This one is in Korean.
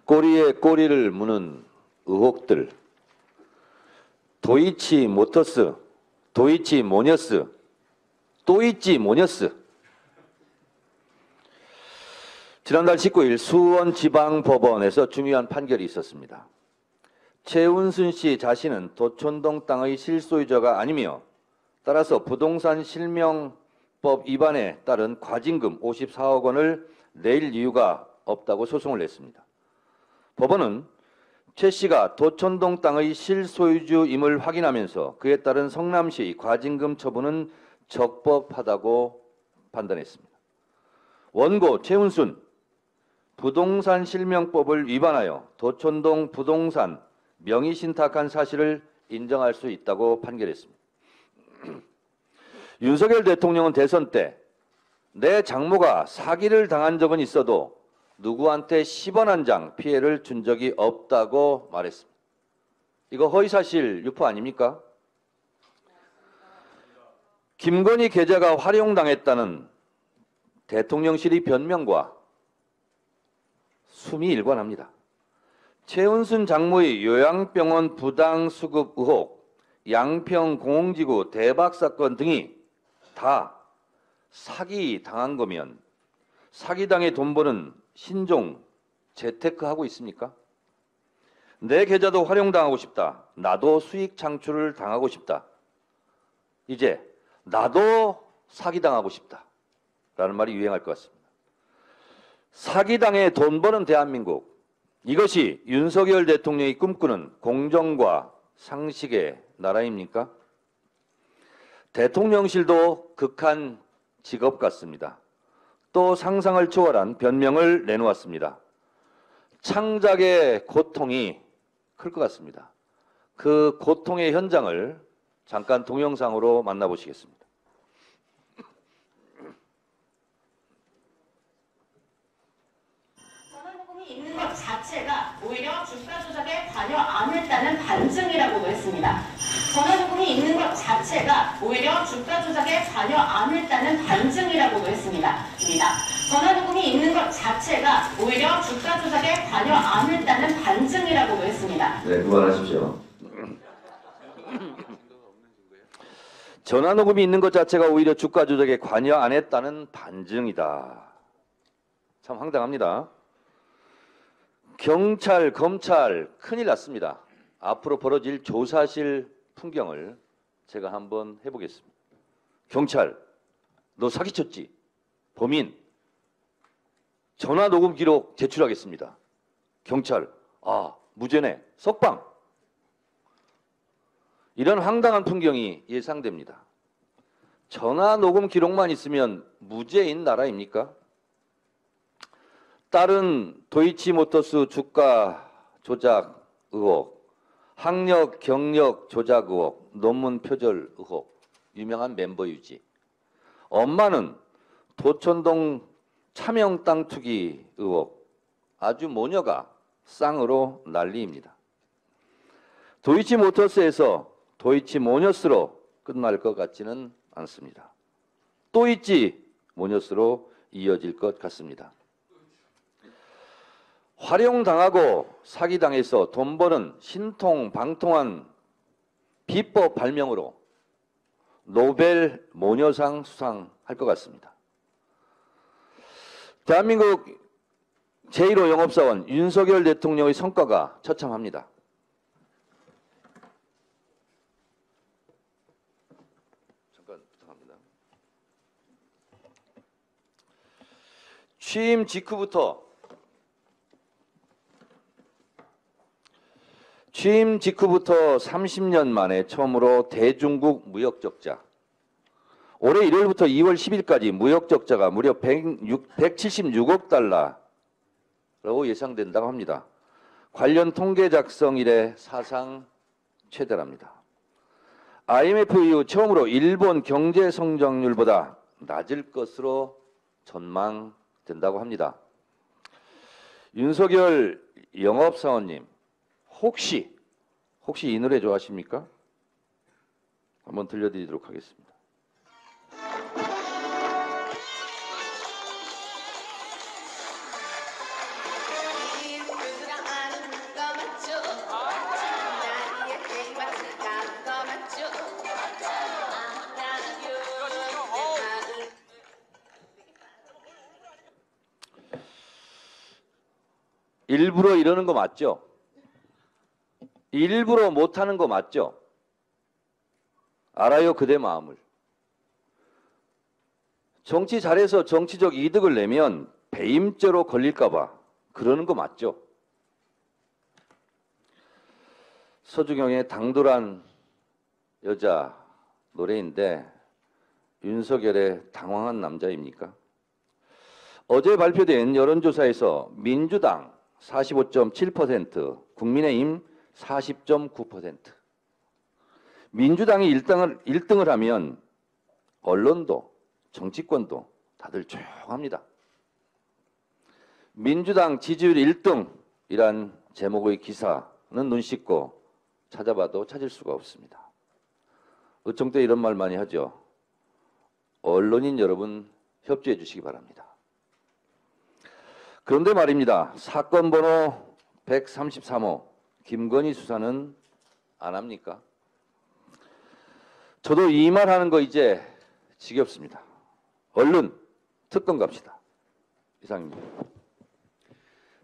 꼬리에 꼬리를 무는 의혹들, 도이치 모터스, 도이치 모녀스, 또이치 모녀스. 지난달 19일 수원지방법원에서 중요한 판결이 있었습니다. 최은순 씨 자신은 도촌동 땅의 실소유자가 아니며 따라서 부동산 실명법 위반에 따른 과징금 54억 원을 낼 이유가 없다고 소송을 냈습니다. 법원은 최 씨가 도촌동 땅의 실소유주임을 확인하면서 그에 따른 성남시의 과징금 처분은 적법하다고 판단했습니다. 원고 최은순 부동산 실명법을 위반하여 도촌동 부동산 명의신탁한 사실을 인정할 수 있다고 판결했습니다. 윤석열 대통령은 대선 때 내 장모가 사기를 당한 적은 있어도 누구한테 10원 한 장 피해를 준 적이 없다고 말했습니다. 이거 허위사실 유포 아닙니까? 김건희 계좌가 활용당했다는 대통령실의 변명과 숨이 일관합니다. 최은순 장모의 요양병원 부당수급 의혹, 양평 공공지구 대박 사건 등이 다 사기 당한 거면 사기당해 돈 버는 신종 재테크하고 있습니까? 내 계좌도 활용당하고 싶다. 나도 수익 창출을 당하고 싶다. 이제 나도 사기당하고 싶다. 라는 말이 유행할 것 같습니다. 사기당해 돈 버는 대한민국. 이것이 윤석열 대통령이 꿈꾸는 공정과 상식의 나라입니까? 대통령실도 극한 직업 같습니다. 또 상상을 초월한 변명을 내놓았습니다. 창작의 고통이 클 것 같습니다. 그 고통의 현장을 잠깐 동영상으로 만나보시겠습니다. 전화요금이 있는 것 자체가 오히려 주가 조작에 관여 안 했다는 반증이라고도 했습니다. 전화요금이 있는 것 자체가 오히려 주가 조작에 관여 안 했다는 반증이라고도 했습니다. 전화요금이 있는 것 자체가 오히려 주가 조작에 관여 안 했다는 반증이라고도 했습니다. 네, 그만하십시오. 전화녹음이 있는 것 자체가 오히려 주가 조작에 관여 안 했다는 반증이다. 참 황당합니다. 경찰, 검찰 큰일 났습니다. 앞으로 벌어질 조사실 풍경을 제가 한번 해보겠습니다. 경찰, 너 사기쳤지? 범인, 전화녹음 기록 제출하겠습니다. 경찰, 무죄네, 석방. 이런 황당한 풍경이 예상됩니다. 전화녹음 기록만 있으면 무죄인 나라입니까? 다른 도이치모터스 주가 조작 의혹, 학력 경력 조작 의혹, 논문 표절 의혹, 유명한 멤버 유지. 엄마는 도촌동 차명 땅 투기 의혹, 아주 모녀가 쌍으로 난리입니다. 도이치모터스에서 도이치모녀스로 끝날 것 같지는 않습니다. 또이치모녀스로 이어질 것 같습니다. 활용당하고 사기당해서 돈 버는 신통방통한 비법 발명으로 노벨 모녀상 수상할 것 같습니다. 대한민국 제1호 영업사원 윤석열 대통령의 성과가 처참합니다. 잠깐 부탁합니다. 취임 직후부터 30년 만에 처음으로 대중국 무역적자. 올해 1월부터 2월 10일까지 무역적자가 무려 176억 달러라고 예상된다고 합니다. 관련 통계 작성 이래 사상 최대랍니다. IMF 이후 처음으로 일본 경제 성장률보다 낮을 것으로 전망된다고 합니다. 윤석열 영업사원님, 혹시 이 노래 좋아하십니까? 한번 들려드리도록 하겠습니다. 일부러 이러는 거 맞죠? 일부러 못하는 거 맞죠? 알아요, 그대 마음을. 정치 잘해서 정치적 이득을 내면 배임죄로 걸릴까 봐 그러는 거 맞죠? 서주경의 당돌한 여자 노래인데 윤석열의 당황한 남자입니까? 어제 발표된 여론조사에서 민주당 45.7%, 국민의힘 40.9%. 민주당이 1등을 하면 언론도 정치권도 다들 조용합니다. 민주당 지지율 1등이란 제목의 기사는 눈 씻고 찾아봐도 찾을 수가 없습니다. 어청 때 이런 말 많이 하죠. 언론인 여러분 협조해 주시기 바랍니다. 그런데 말입니다. 사건 번호 133호 김건희 수사는 안 합니까? 저도 이 말 하는 거 이제 지겹습니다. 얼른 특검 갑시다. 이상입니다.